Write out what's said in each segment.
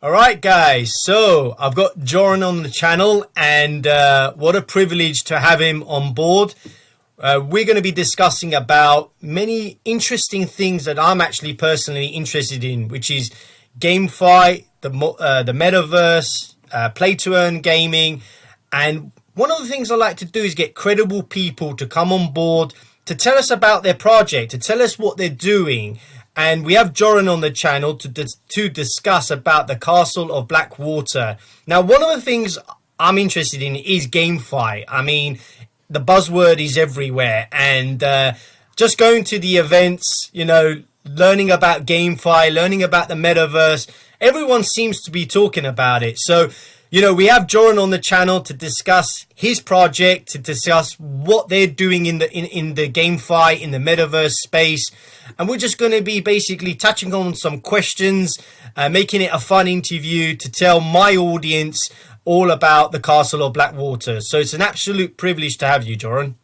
All right, guys. So I've got Joran on the channel, and what a privilege to have him on board. We're going to be discussing about many interesting things that I'm actually personally interested in, which is GameFi, the metaverse, play to earn gaming, and one of the things I like to do is get credible people to come on board to tell us about their project, to tell us what they're doing. And we have Joran on the channel to discuss about the Castle of Blackwater. Now, one of the things I'm interested in is GameFi. I mean, the buzzword is everywhere, and just going to the events, learning about GameFi, learning about the metaverse, everyone seems to be talking about it. So, we have Joran on the channel to discuss his project, to discuss what they're doing in the GameFi, in the metaverse space. And we're just going to be basically touching on some questions, making it a fun interview to tell my audience all about the Castle of Blackwater. So it's an absolute privilege to have you, Joran.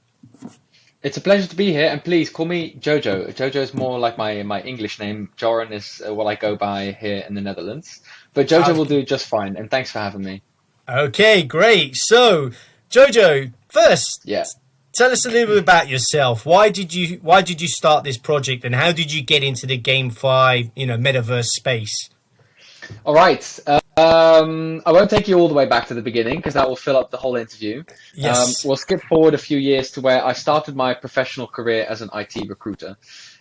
It's a pleasure to be here, and please call me JoJo. JoJo is more like my English name. Joran is what I go by here in the Netherlands. But JoJo will do just fine, and thanks for having me. Okay, great. So, Jojo, first, Yeah. tell us a little bit about yourself. Why did you start this project, and how did you get into the GameFi, metaverse space? All right. I won't take you all the way back to the beginning because that will fill up the whole interview. Yes. We'll skip forward a few years to where I started my professional career as an IT recruiter.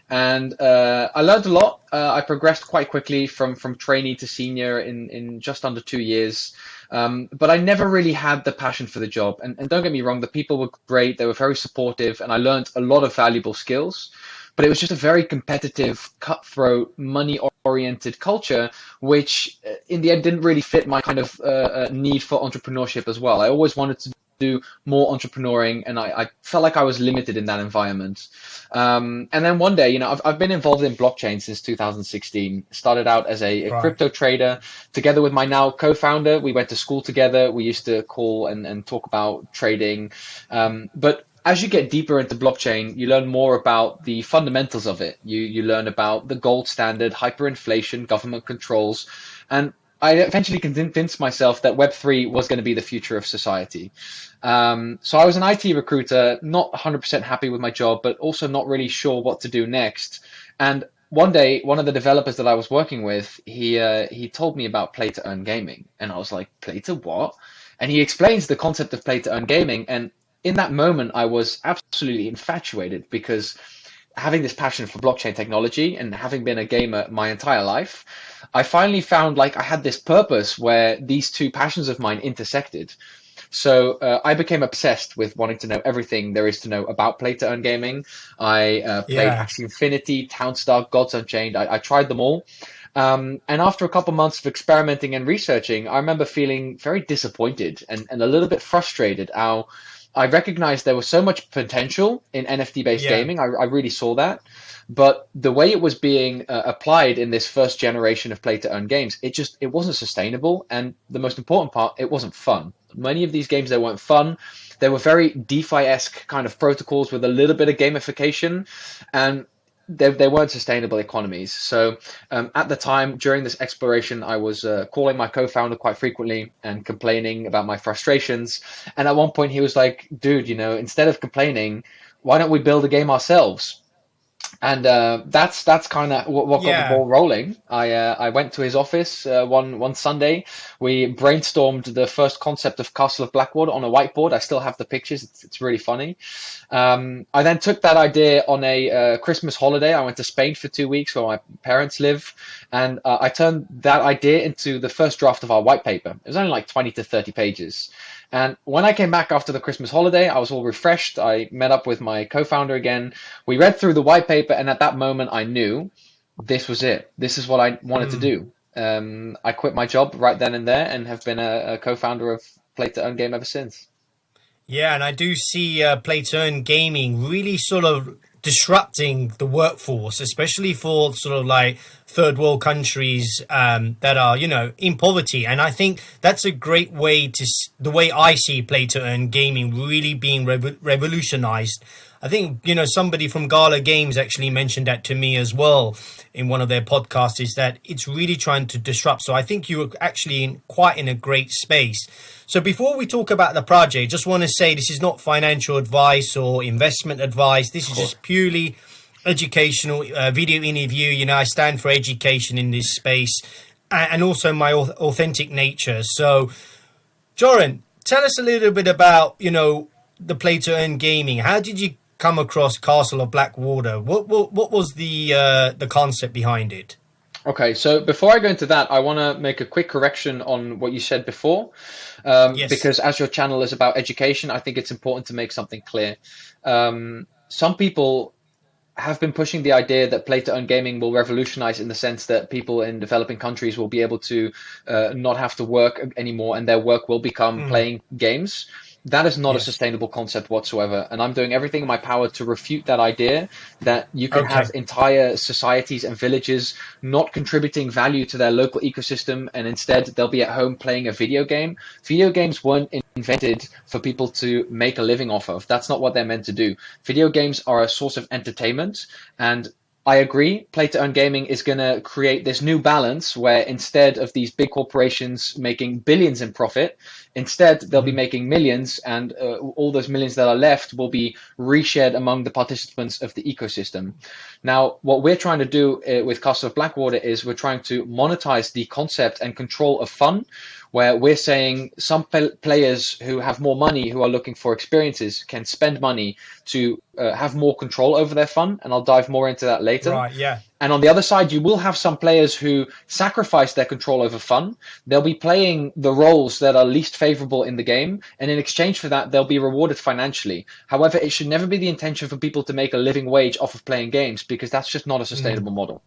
And I learned a lot. I progressed quite quickly from trainee to senior in just under 2 years. But I never really had the passion for the job. And don't get me wrong, the people were great. They were very supportive, and I learned a lot of valuable skills. But it was just a very competitive, cutthroat, money-oriented culture, which in the end didn't really fit my kind of need for entrepreneurship as well. I always wanted to do more entrepreneuring, and I felt like I was limited in that environment. And then one day, I've been involved in blockchain since 2016. Started out as a Right. crypto trader together with my now co-founder. We went to school together. We used to call and talk about trading. But as you get deeper into blockchain, you learn more about the fundamentals of it. You learn about the gold standard, hyperinflation, government controls, and I eventually convinced myself that Web3 was going to be the future of society. So I was an IT recruiter, not 100% happy with my job, but also not really sure what to do next. And one day, one of the developers that I was working with, he told me about play to earn gaming, and I was like, play to what? And he explains the concept of play to earn gaming, and in that moment, I was absolutely infatuated because having this passion for blockchain technology and having been a gamer my entire life, I finally found like I had this purpose where these two passions of mine intersected. So I became obsessed with wanting to know everything there is to know about play to earn gaming. I played Yeah. Axie Infinity, Townstar, Gods Unchained. I tried them all. And after a couple months of experimenting and researching, I remember feeling very disappointed and a little bit frustrated how I recognized there was so much potential in NFT-based Yeah. gaming. I really saw that. But the way it was being applied in this first generation of play-to-earn games, it wasn't sustainable. And the most important part, it wasn't fun. Many of these games, they weren't fun. They were very DeFi-esque kind of protocols with a little bit of gamification. And they weren't sustainable economies. So at the time, during this exploration, I was calling my co-founder quite frequently and complaining about my frustrations. And at one point, he was like, dude, instead of complaining, why don't we build a game ourselves? And that's kind of what got the Yeah. ball rolling. I went to his office one Sunday. We brainstormed the first concept of Castle of Blackwater on a whiteboard. I still have the pictures. It's really funny. I then took that idea on a Christmas holiday. I went to Spain for 2 weeks where my parents live, and I turned that idea into the first draft of our white paper. It was only like 20 to 30 pages. And when I came back after the Christmas holiday, I was all refreshed. I met up with my co-founder again. We read through the white paper, and at that moment, I knew this was it. This is what I wanted to do. I quit my job right then and there, and have been a co-founder of Play to Earn Game ever since. Yeah, and I do see play to earn gaming really sort of disrupting the workforce, especially for sort of like third world countries that are, in poverty. And I think that's a great way the way I see play to earn gaming really being revolutionized. I think, somebody from Gala Games actually mentioned that to me as well in one of their podcasts, is that it's really trying to disrupt. So I think you're actually quite in a great space. So before we talk about the project, just want to say this is not financial advice or investment advice. This is just purely educational video interview. I stand for education in this space and also my authentic nature. So, Joran, tell us a little bit about, the play to earn gaming. How did you come across Castle of Blackwater? What was the concept behind it? Okay, so before I go into that, I want to make a quick correction on what you said before, Yes. because as your channel is about education, I think it's important to make something clear. Some people have been pushing the idea that play to earn gaming will revolutionize, in the sense that people in developing countries will be able to not have to work anymore, and their work will become playing games. That is not a sustainable concept whatsoever. And I'm doing everything in my power to refute that idea, that you can have entire societies and villages not contributing value to their local ecosystem, and instead they'll be at home playing a video game. Video games weren't invented for people to make a living off of. That's not what they're meant to do. Video games are a source of entertainment, and I agree, play to earn gaming is going to create this new balance where instead of these big corporations making billions in profit, instead they'll be making millions, and all those millions that are left will be reshared among the participants of the ecosystem. Now, what we're trying to do with Castle of Blackwater is we're trying to monetize the concept and control of fun, where we're saying some players who have more money, who are looking for experiences, can spend money to have more control over their fun, and I'll dive more into that later. Right, yeah. And on the other side, you will have some players who sacrifice their control over fun. They'll be playing the roles that are least favorable in the game, and in exchange for that, they'll be rewarded financially. However, it should never be the intention for people to make a living wage off of playing games, because that's just not a sustainable model.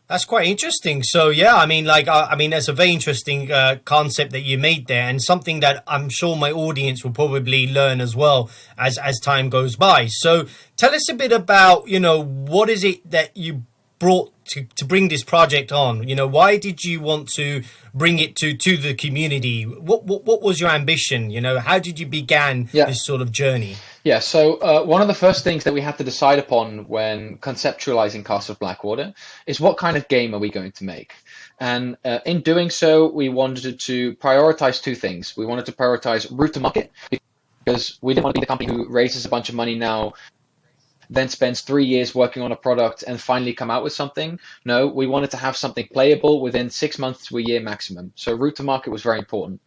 That's quite interesting. So, yeah, I mean, that's a very interesting concept that you made there, and something that I'm sure my audience will probably learn as well as time goes by. So tell us a bit about, what is it that you brought to bring this project on? Why did you want to bring it to the community? What was your ambition? How did you begin this sort of journey? Yeah, so one of the first things that we had to decide upon when conceptualizing Castle of Blackwater is what kind of game are we going to make? And in doing so, we wanted to prioritize two things. We wanted to prioritize route to market, because we didn't want to be the company who raises a bunch of money now, then spends 3 years working on a product and finally come out with something. No, we wanted to have something playable within 6 months to a year maximum. So route to market was very important.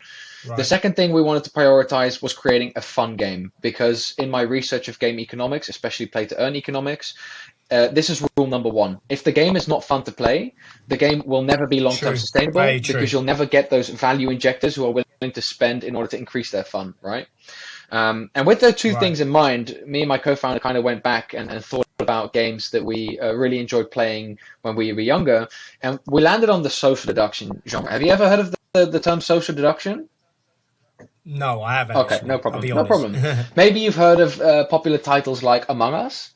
Right. The second thing we wanted to prioritize was creating a fun game, because in my research of game economics, especially play to earn economics, this is rule number one. If the game is not fun to play, the game will never be long-term sustainable, because you'll never get those value injectors who are willing to spend in order to increase their fun, right? And with those two things in mind, me and my co-founder kind of went back and thought about games that we really enjoyed playing when we were younger, and we landed on the social deduction genre. Have you ever heard of the term social deduction? No, I haven't. Okay, no problem. No problem. Maybe you've heard of popular titles like Among Us.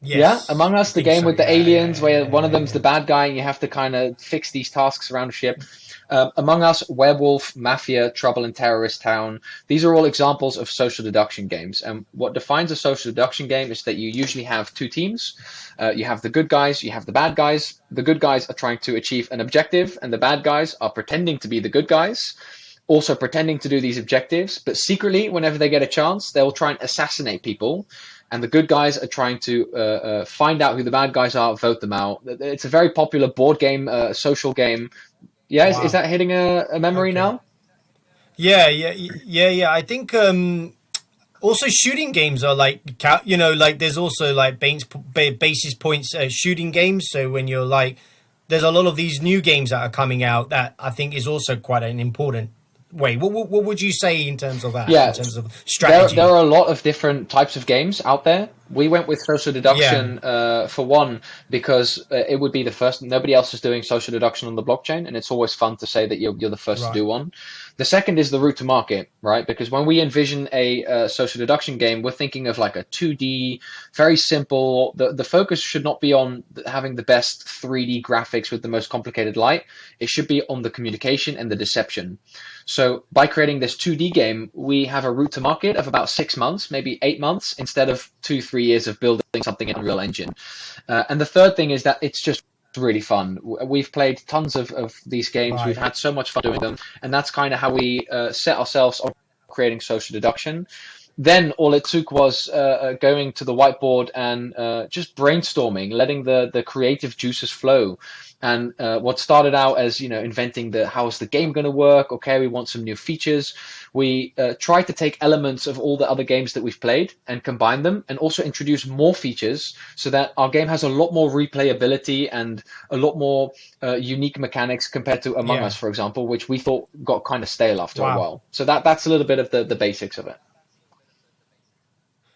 Yes, yeah, Among Us, the game with the aliens, where one of them's the bad guy and you have to kind of fix these tasks around a ship. Among Us, Werewolf, Mafia, Trouble in Terrorist Town. These are all examples of social deduction games. And what defines a social deduction game is that you usually have two teams. You have the good guys, you have the bad guys. The good guys are trying to achieve an objective, and the bad guys are pretending to be the good guys, also pretending to do these objectives. But secretly, whenever they get a chance, they'll try and assassinate people. And the good guys are trying to find out who the bad guys are, vote them out. It's a very popular board game, social game. Yeah, wow. Is that hitting a memory now? Yeah. I think also shooting games are like, there's also like basis points shooting games. So when you're like, there's a lot of these new games that are coming out that I think is also quite an important way. What would you say in terms of that? Yeah, in terms of strategy? There are a lot of different types of games out there. We went with social Yeah, deduction for one because it would be the first. Nobody else is doing social deduction on the blockchain, and it's always fun to say that you're the first to right. do one. The second is the route to market, right? Because when we envision a social deduction game, we're thinking of like a 2D, very simple. The focus should not be on having the best 3D graphics with the most complicated light. It should be on the communication and the deception. So by creating this 2D game, we have a route to market of about 6 months, maybe 8 months, instead of 2, 3 years of building something in Unreal Engine. And the third thing is that it's just really fun. We've played tons of these games. We've Right. had so much fun doing them. And that's kind of how we set ourselves on creating social deduction. Then all it took was going to the whiteboard and just brainstorming, letting the creative juices flow. And what started out as inventing the how's the game going to work? Okay, we want some new features. We tried to take elements of all the other games that we've played and combine them, and also introduce more features so that our game has a lot more replayability and a lot more unique mechanics compared to Among Yeah. Us, for example, which we thought got kind of stale after a Wow. while. So that's a little bit of the basics of it.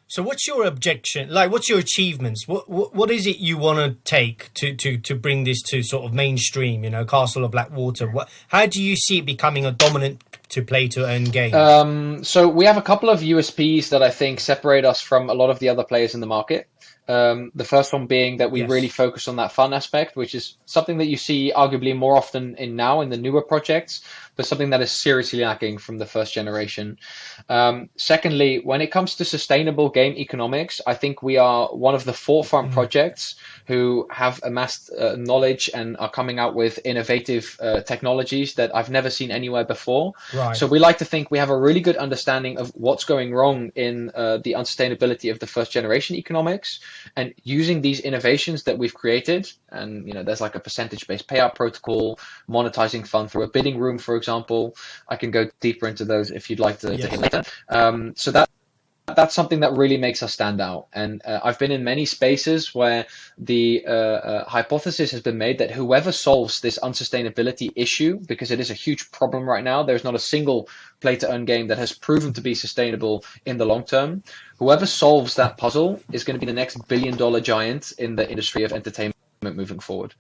So what's your objection? Like, what's your achievements? What is it you want to take to bring this to sort of mainstream? Castle of Blackwater. How do you see it becoming a dominant to play to earn game? So we have a couple of USPs that I think separate us from a lot of the other players in the market. The first one being that we really Yes. focus on that fun aspect, which is something that you see arguably more often in the newer projects, but something that is seriously lacking from the first generation. Secondly, when it comes to sustainable game economics, I think we are one of the forefront projects who have amassed knowledge and are coming out with innovative technologies that I've never seen anywhere before. Right. So we like to think we have a really good understanding of what's going wrong in the unsustainability of the first generation economics, and using these innovations that we've created. And there's like a percentage based payout protocol, monetizing fund through a bidding room, for example. I can go deeper into those if you'd like to hear Yes. later. So that's something that really makes us stand out. And I've been in many spaces where the hypothesis has been made that whoever solves this unsustainability issue, because it is a huge problem right now, there's not a single play to earn game that has proven to be sustainable in the long term. Whoever solves that puzzle is going to be the next $1 billion giant in the industry of entertainment moving forward.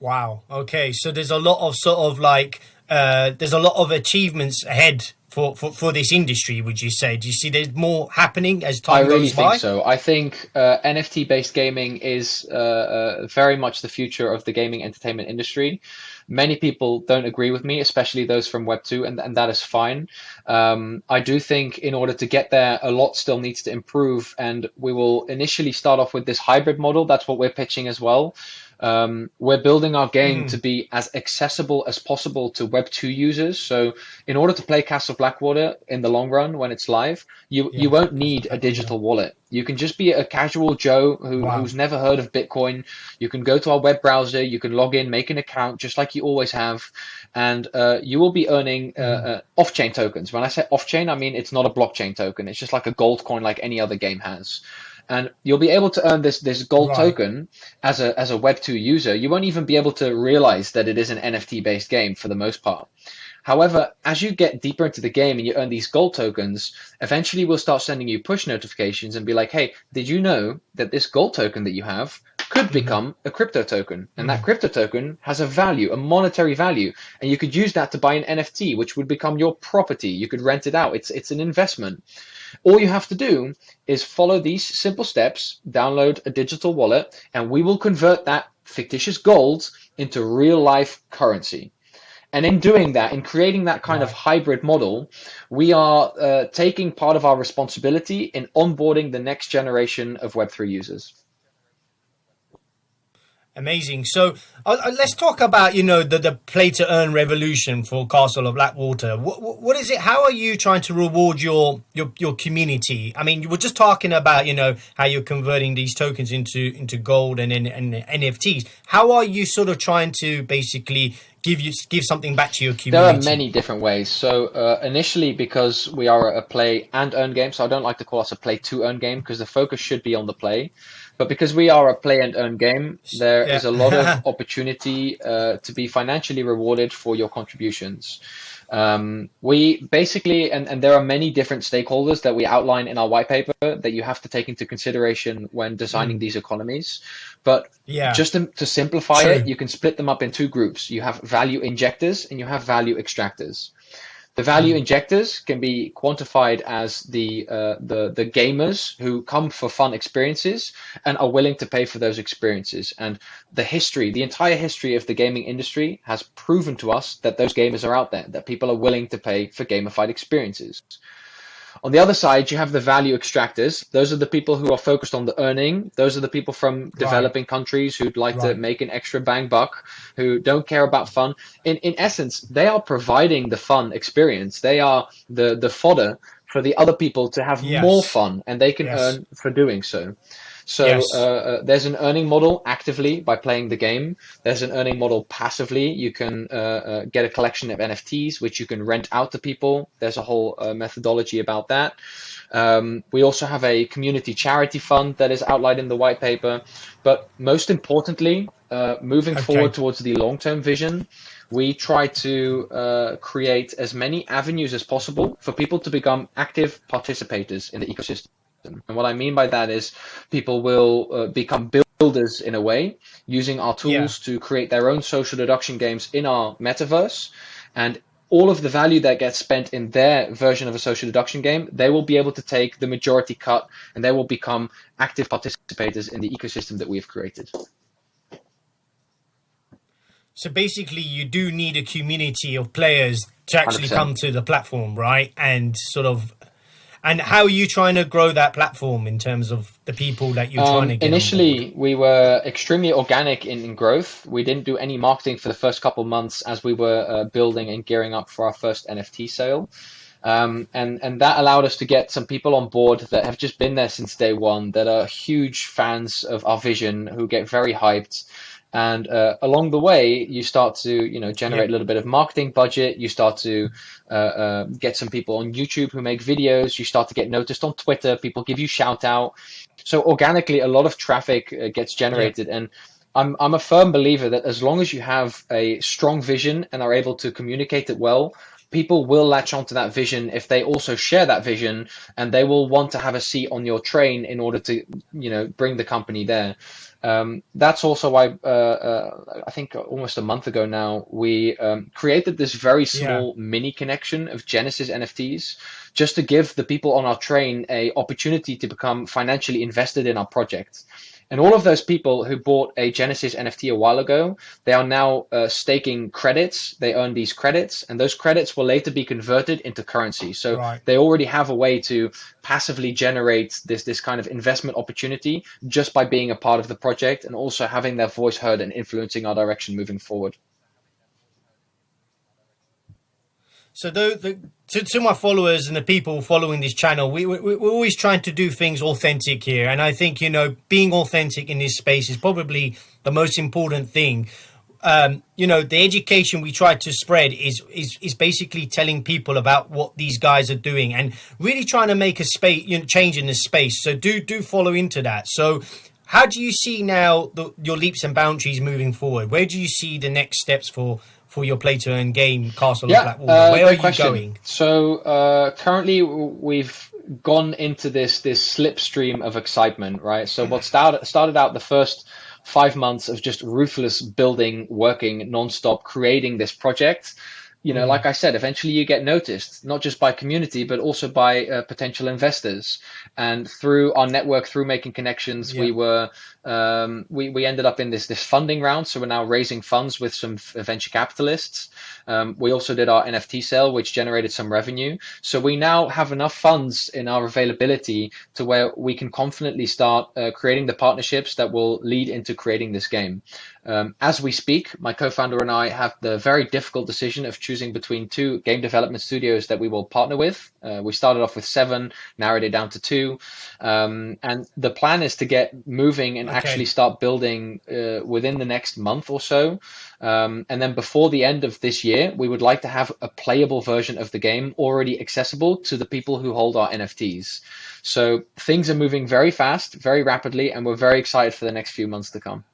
Wow. Okay. So there's a lot of sort of like there's a lot of achievements ahead for this industry. Would you say? Do you see there's more happening as I time really goes think by? so. I think NFT based gaming is very much the future of the gaming entertainment industry. Many people don't agree with me, especially those from Web 2, and that is fine. I do think in order to get there, a lot still needs to improve, and we will initially start off with this hybrid model. That's what we're pitching as well. We're building our game to be as accessible as possible to Web 2 users. So in order to play Castle Blackwater in the long run when it's live, you Yeah. won't Castle need a Blackwater. digital wallet. You can just be a casual Joe Wow. who's never heard of Bitcoin. You can go to our web browser, you can log in, make an account just like you always have, and you will be earning off-chain tokens. When I say off-chain, I mean it's not a blockchain token. It's just like a gold coin like any other game has. And you'll be able to earn this gold Right. token as a Web 2 user. You won't even be able to realize that it is an NFT based game for the most part. However, as you get deeper into the game and you earn these gold tokens, eventually we'll start sending you push notifications and be like, hey, did you know that this gold token that you have could become a crypto token? And that crypto token has a value, a monetary value, and you could use that to buy an NFT, which would become your property. You could rent it out. It's an investment. All you have to do is follow these simple steps, download a digital wallet, and we will convert that fictitious gold into real life currency. And in doing that, in creating that kind of Right. hybrid model, we are taking part of our responsibility in onboarding the next generation of Web3 users. Amazing. So let's talk about the play to earn revolution for Castle of Blackwater. What is it? How are you trying to reward your community? I mean, you were just talking about how you're converting these tokens into gold and NFTs. How are you sort of trying to basically give something back to your There are community? many different ways. So initially, because we are a play and earn game, so I don't like to call us a play to earn game because the focus should be on the play. But because we are a play and earn game, there is a lot of Yeah. opportunity to be financially rewarded for your contributions. We basically, and there are many different stakeholders that we outline in our white paper that you have to take into consideration when designing these economies. But Yeah. just to simplify it, True. you can split them up in two groups. You have value injectors and you have value extractors. The value injectors can be quantified as the gamers who come for fun experiences and are willing to pay for those experiences. And the entire history of the gaming industry has proven to us that those gamers are out there, that people are willing to pay for gamified experiences. On the other side, you have the value extractors. Those are the people who are focused on the earning. Those are the people from Right. developing countries who'd like to Right. make an extra bang buck, who don't care about fun. In essence, they are providing the fun experience. They are the fodder for the other people to have more Yes. fun, and they can Yes. earn for doing so. So Yes. there's an earning model actively by playing the game. There's an earning model passively. You can get a collection of NFTs, which you can rent out to people. There's a whole methodology about that. We also have a community charity fund that is outlined in the white paper. But most importantly, moving forward Okay. towards the long-term vision, we try to create as many avenues as possible for people to become active participators in the ecosystem. And what I mean by that is people will become builders in a way, using our Yeah. tools to create their own social deduction games in our metaverse. And all of the value that gets spent in their version of a social deduction game, they will be able to take the majority cut and they will become active participators in the ecosystem that we have created. So basically, you do need a community of players to actually 100%. come to the platform, right? And sort of, and how are you trying to grow that platform in terms of the people that you're trying to get on board? Initially, we were extremely organic in growth. We didn't do any marketing for the first couple of months as we were building and gearing up for our first NFT sale. And that allowed us to get some people on board that have just been there since day one, that are huge fans of our vision, who get very hyped. And along the way, you start to generate Yep. a little bit of marketing budget. You start to get some people on YouTube who make videos. You start to get noticed on Twitter. People give you shout out. So organically, a lot of traffic gets Yep. generated, and I'm a firm believer that as long as you have a strong vision and are able to communicate it well, people will latch onto that vision if they also share that vision, and they will want to have a seat on your train in order to bring the company there. That's also why I think almost a month ago now we created this very Yeah. small mini connection of Genesis NFTs, just to give the people on our train a opportunity to become financially invested in our project. And all of those people who bought a Genesis NFT a while ago, they are now staking credits. They earn these credits, and those credits will later be converted into currency. So Right. they already have a way to passively generate this kind of investment opportunity just by being a part of the project and also having their voice heard and influencing our direction moving forward. So to my followers and the people following this channel, we're always trying to do things authentic here, and I think being authentic in this space is probably the most important thing. The education we try to spread is basically telling people about what these guys are doing and really trying to make a space, change in this space. So do follow into that. So how do you see now your leaps and boundaries moving forward? Where do you see the next steps for your play to earn game, Castle of Yeah, Blackwater? Where are great you question. going? So currently we've gone into this slipstream of excitement, right? So what started out the first 5 months of just ruthless building, working nonstop, creating this project. Like I said, eventually you get noticed, not just by community, but also by potential investors. And through our network, through making connections, Yeah. we ended up in this funding round. So we're now raising funds with some venture capitalists. We also did our NFT sale, which generated some revenue. So we now have enough funds in our availability to where we can confidently start creating the partnerships that will lead into creating this game. As we speak, my co-founder and I have the very difficult decision of choosing between two game development studios that we will partner with. We started off with 7, narrowed it down to 2. And the plan is to get moving and actually Okay. start building within the next month or so. And then before the end of this year, we would like to have a playable version of the game already accessible to the people who hold our NFTs. So things are moving very fast, very rapidly, and we're very excited for the next few months to come.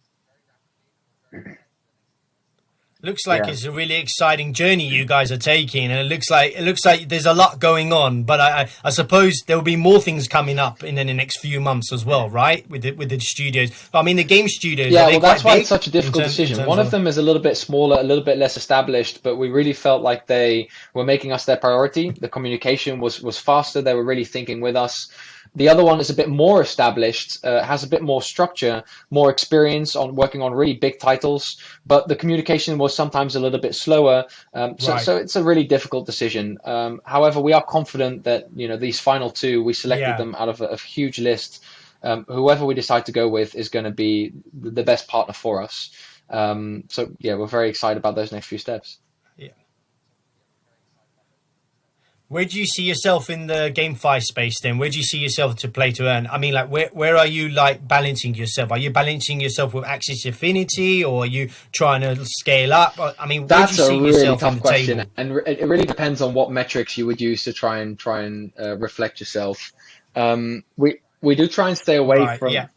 Looks like Yeah. it's a really exciting journey you guys are taking, and it looks like there's a lot going on. But I suppose there will be more things coming up in the next few months as well, right? With the studios. I mean, the game studios, are Yeah, they well, that's quite why big it's such a difficult in decision. terms One of of? them is a little bit smaller, a little bit less established, but we really felt like they were making us their priority. The communication was faster. They were really thinking with us. The other one is a bit more established, has a bit more structure, more experience on working on really big titles, but the communication was sometimes a little bit slower. Right. So it's a really difficult decision. However, we are confident that these final two, we selected Yeah. them out of a huge list. Whoever we decide to go with is going to be the best partner for us. So yeah, we're very excited about those next few steps. Yeah. Where do you see yourself in the GameFi space then? Where do you see yourself to play to earn? I mean, like, where are you like balancing yourself? Are you balancing yourself with Axis Infinity, or are you trying to scale up? I mean, where do you That's a see really yourself in tough the question, table? and it really depends on what metrics you would use to try and reflect yourself. We do try and stay away Right. from. Yeah.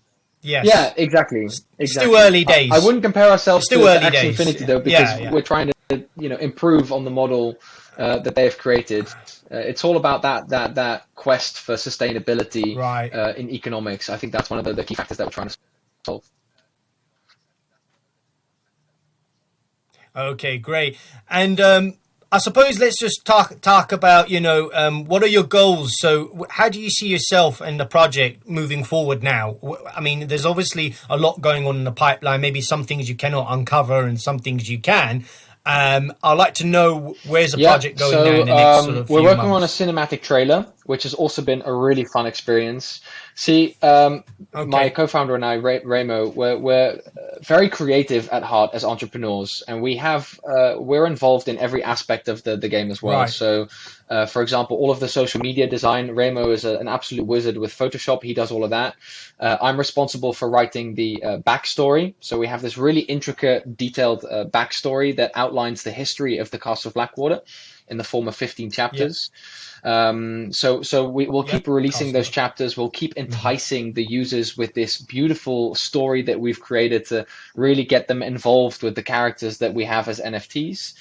Yes. Yeah, exactly, Still exactly. early I days. wouldn't compare ourselves It's still to early Axie days. Infinity though, because Yeah. Yeah. we're trying to improve on the model that they have created. It's all about that quest for sustainability Right. in economics. I think that's one of the key factors that we're trying to solve. Okay, great. And I suppose let's just talk about what are your goals? So how do you see yourself and the project moving forward now? I mean, there's obviously a lot going on in the pipeline. Maybe some things you cannot uncover and some things you can. I'd like to know where's the Yeah, project going now in so the next sort of we're few working on a months. cinematic trailer, which has also been a really fun experience. See, my Okay. co-founder and I, Ramo, we're very creative at heart as entrepreneurs, and we're involved in every aspect of the game as well. Right. So, for example, all of the social media design, Ramo is an absolute wizard with Photoshop. He does all of that. I'm responsible for writing the backstory. So we have this really intricate, detailed backstory that outlines the history of the Castle of Blackwater in the form of 15 Yeah. chapters. So we'll Yeah. keep releasing those Castle. chapters. We'll keep Hmm. enticing the users with this beautiful story that we've created to really get them involved with the characters that we have as NFTs.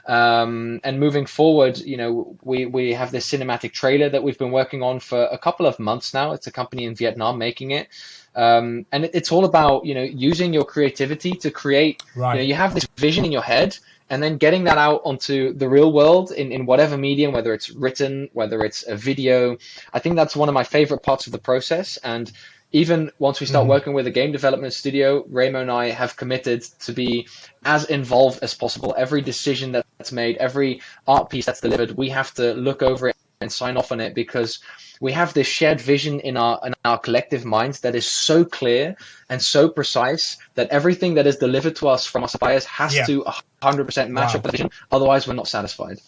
And moving forward, we have this cinematic trailer that we've been working on for a couple of months now. It's a company in Vietnam making it. And it's all about, using your creativity to create, Right. you have this vision in your head and then getting that out onto the real world in whatever medium, whether it's written, whether it's a video. I think that's one of my favorite parts of the process. And even once we start Hmm. working with a game development studio, Ramo and I have committed to be as involved as possible. Every decision that's made, every art piece that's delivered, we have to look over it and sign off on it because we have this shared vision in our collective minds that is so clear and so precise that everything that is delivered to us from our suppliers has Yeah. to 100% match up Wow. with the vision. Otherwise, we're not satisfied.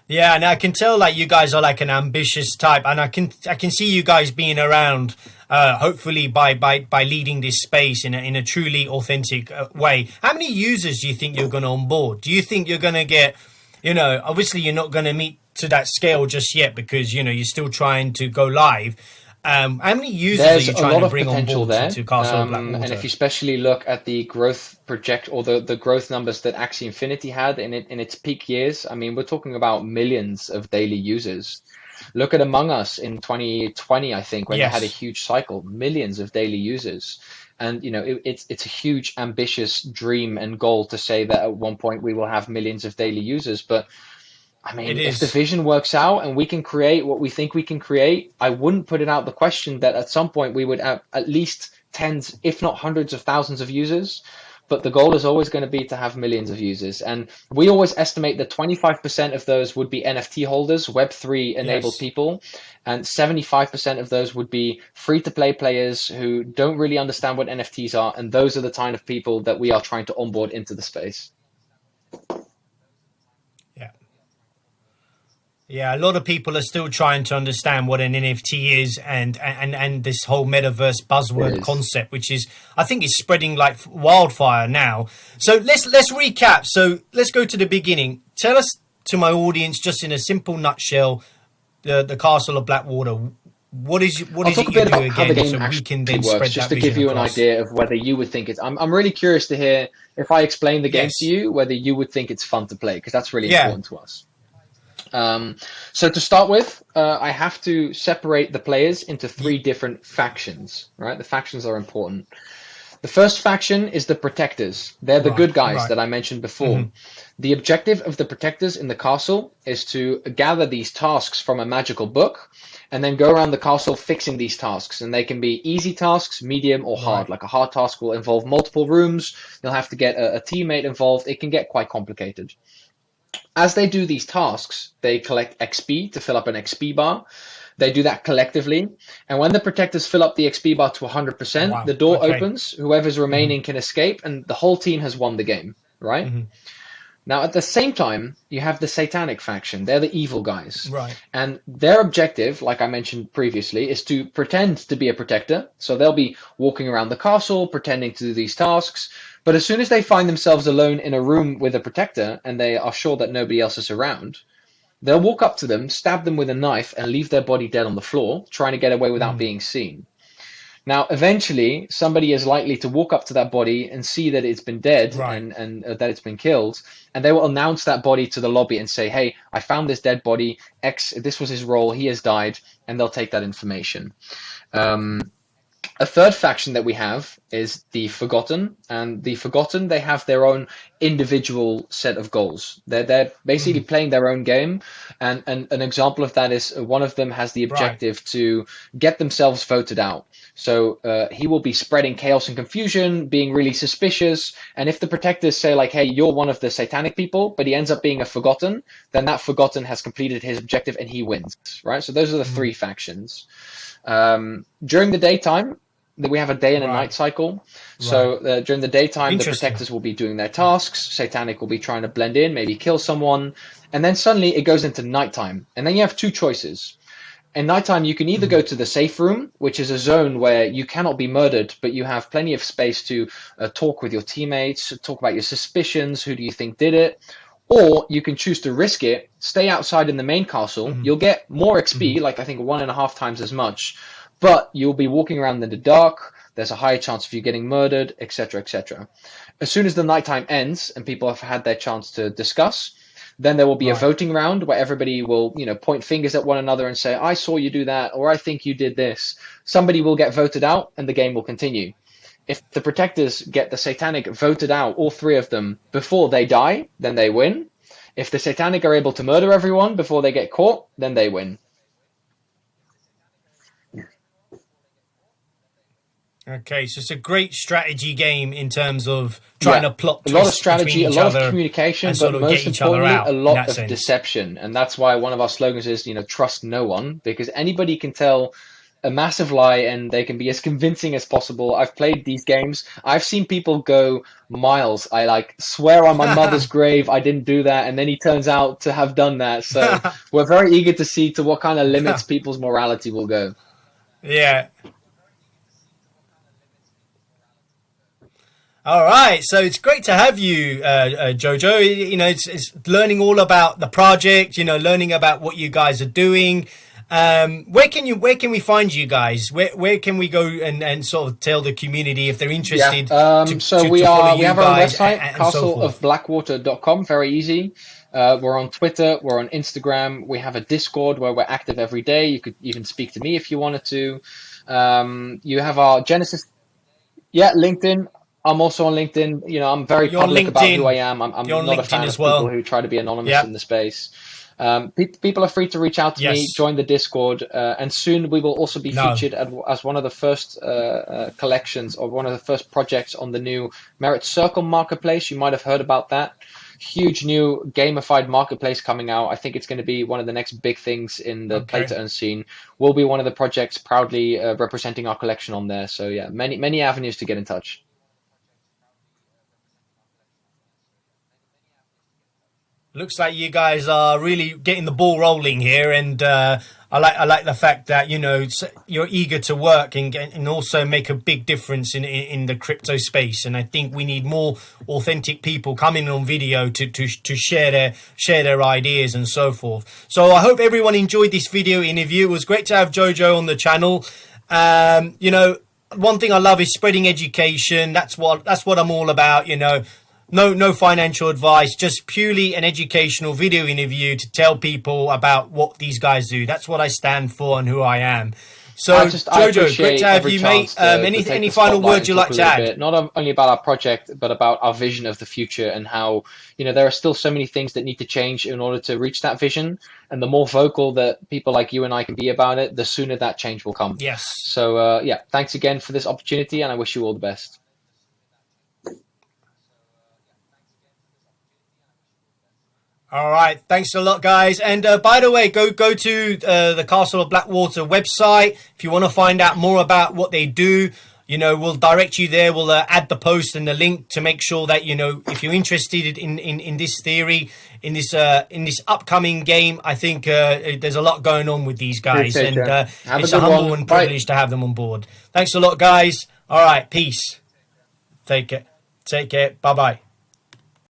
Yeah, and I can tell like you guys are like an ambitious type, and I can see you guys being around. Hopefully by leading this space in a truly authentic way. How many users do you think you're going to onboard? Do you think you're going to get, obviously you're not going to meet to that scale just yet because you're still trying to go live. How many users are There's you a trying lot to of bring on potential board to, there. to Castle of And if Blackwater? you especially look at the growth project or the growth numbers that Axie Infinity had in its peak years, I mean, we're talking about millions of daily users. Look at Among Us in 2020, I think, when they had a Yes. huge cycle, millions of daily users. And it's a huge ambitious dream and goal to say that at one point we will have millions of daily users, but I It mean, if the is. vision works out and we can create what we think we can create, I wouldn't put it out the question that at some point we would have at least tens, if not hundreds of thousands of users. But the goal is always going to be to have millions of users. And we always estimate that 25% of those would be NFT holders, Web3 enabled Yes. people, and 75% of those would be free to play players who don't really understand what NFTs are. And those are the kind of people that we are trying to onboard into the space. Yeah. Yeah, a lot of people are still trying to understand what an NFT is and this whole metaverse It buzzword is. concept, which is I think is spreading like wildfire now. So let's recap. So let's go to the beginning. Tell us to my audience just in a simple nutshell the Castle of Blackwater. what I'll is talk it a you bit do about how the again, game so we can actually then works, spread just that to give vision you an across? idea of whether you would think it's. I'm really curious to hear if I explain the game to Yes. you, whether you would think it's fun to play, because that's really Yeah. important to us. So to start with, I have to separate the players into three Ye- different factions. Right, the factions are important. The first faction is the Protectors. They're the Right. good guys Right. that I mentioned before. Hmm. The objective of the Protectors in the castle is to gather these tasks from a magical book and then go around the castle fixing these tasks. And they can be easy tasks, medium, or hard. Right. Like a hard task will involve multiple rooms. You'll have to get a teammate involved. It can get quite complicated. As they do these tasks, they collect XP to fill up an XP bar. They do that collectively. And when the protectors fill up the XP bar to 100%, Wow. the door Okay. opens, whoever's Hmm. remaining can escape, and the whole team has won the game, right? Hmm. Now, at the same time, you have the satanic faction. They're the evil guys. Right. And their objective, like I mentioned previously, is to pretend to be a protector. So they'll be walking around the castle, pretending to do these tasks. But as soon as they find themselves alone in a room with a protector and they are sure that nobody else is around, they'll walk up to them, stab them with a knife, and leave their body dead on the floor, trying to get away without Mm. being seen. Now, eventually, somebody is likely to walk up to that body and see that it's been dead Right. and that it's been killed, and they will announce that body to the lobby and say, "Hey, I found this dead body. X, this was his role. He has died," and they'll take that information. Um, a third faction that we have is the Forgotten, and the Forgotten, they have their own individual set of goals. They're basically Mm. playing their own game, and an example of that is one of them has the Right. objective to get themselves voted out. So he will be spreading chaos and confusion, being really suspicious, and if the protectors say like, "Hey, you're one of the satanic people," but he ends up being a Forgotten, then that Forgotten has completed his objective and he wins, right? So those are the Mm. three factions. During the daytime, we have a day and a night Right. cycle. Right. So during the daytime, the Interesting. protectors will be doing their tasks. Satanic will be trying to blend in, maybe kill someone, and then suddenly it goes into nighttime. And then you have two choices. In nighttime, you can either Mm. go to the safe room, which is a zone where you cannot be murdered, but you have plenty of space to talk with your teammates, talk about your suspicions, who do you think did it. Or you can choose to risk it, stay outside in the main castle. Mm. You'll get more XP, Mm. like I think 1.5 times as much, but you'll be walking around in the dark. There's a higher chance of you getting murdered, etc., etc. As soon as the nighttime ends and people have had their chance to discuss, then there will be a Right. voting round where everybody will, point fingers at one another and say, "I saw you do that," or "I think you did this." Somebody will get voted out, and the game will continue. If the protectors get the satanic voted out, all three of them, before they die, then they win. If the satanic are able to murder everyone before they get caught, then they win. Okay, so it's a great strategy game in terms of trying Yeah, to plot a lot of twists between strategy, a each lot of other communication, and sort but of get most each other importantly, a out in lot that of sense. deception. And that's why one of our slogans is, trust no one, because anybody can tell a massive lie and they can be as convincing as possible. I've played these games. I've seen people go miles. I like swear on my mother's grave I didn't do that, and then he turns out to have done that. So we're very eager to see to what kind of limits people's morality will go. Yeah. All right, so it's great to have you, Jojo. It's learning all about the project. Learning about what you guys are doing. Where can we find you guys? Where can we go and sort of tell the community if they're Yeah. interested So to follow we you have our own guys website, and so forth? castleofblackwater.com. Very easy. We're on Twitter. We're on Instagram. We have a Discord where we're active every day. You could even speak to me if you wanted to. You have our Genesis. Yeah, LinkedIn. I'm also on LinkedIn. I'm very You're on public about who I LinkedIn. am. You're I'm on not a LinkedIn fan as of people well. who try to be anonymous in Yep. the space. People are free to reach out to me, Yes. join the Discord, and soon we will also be No. featured as one of the first collections or one of the first projects on the new Merit Circle marketplace. You might have heard about that. Huge new gamified marketplace coming out. I think it's going to be one of the next big things in the play Okay. to earn scene. We'll be one of the projects proudly representing our collection on there. So yeah, many avenues to get in touch. Looks like you guys are really getting the ball rolling here, and I like the fact that you're eager to work and also make a big difference in the crypto space. And I think we need more authentic people coming on video to share their ideas and so forth. So I hope everyone enjoyed this video interview. It was great to have JoJo on the channel. One thing I love is spreading education. That's what I'm all about. No financial advice, just purely an educational video interview to tell people about what these guys do. That's what I stand for and who I am. So, JoJo, great to have you, mate. Any final words you'd like to add? Not only about our project, but about our vision of the future and how, there are still so many things that need to change in order to reach that vision. And the more vocal that people like you and I can be about it, the sooner that change will come. Yes. So, thanks again for this opportunity, and I wish you all the best. All right, thanks a lot, guys. And by the way, go to the Castle of Blackwater website if you want to find out more about what they do. We'll direct you there. We'll add the post and the link to make sure that if you're interested in this theory, in this upcoming game. I think there's a lot going on with these guys, and it's a humble and privilege to have them on board. Thanks a lot, guys. All right, peace. Take care. Bye bye.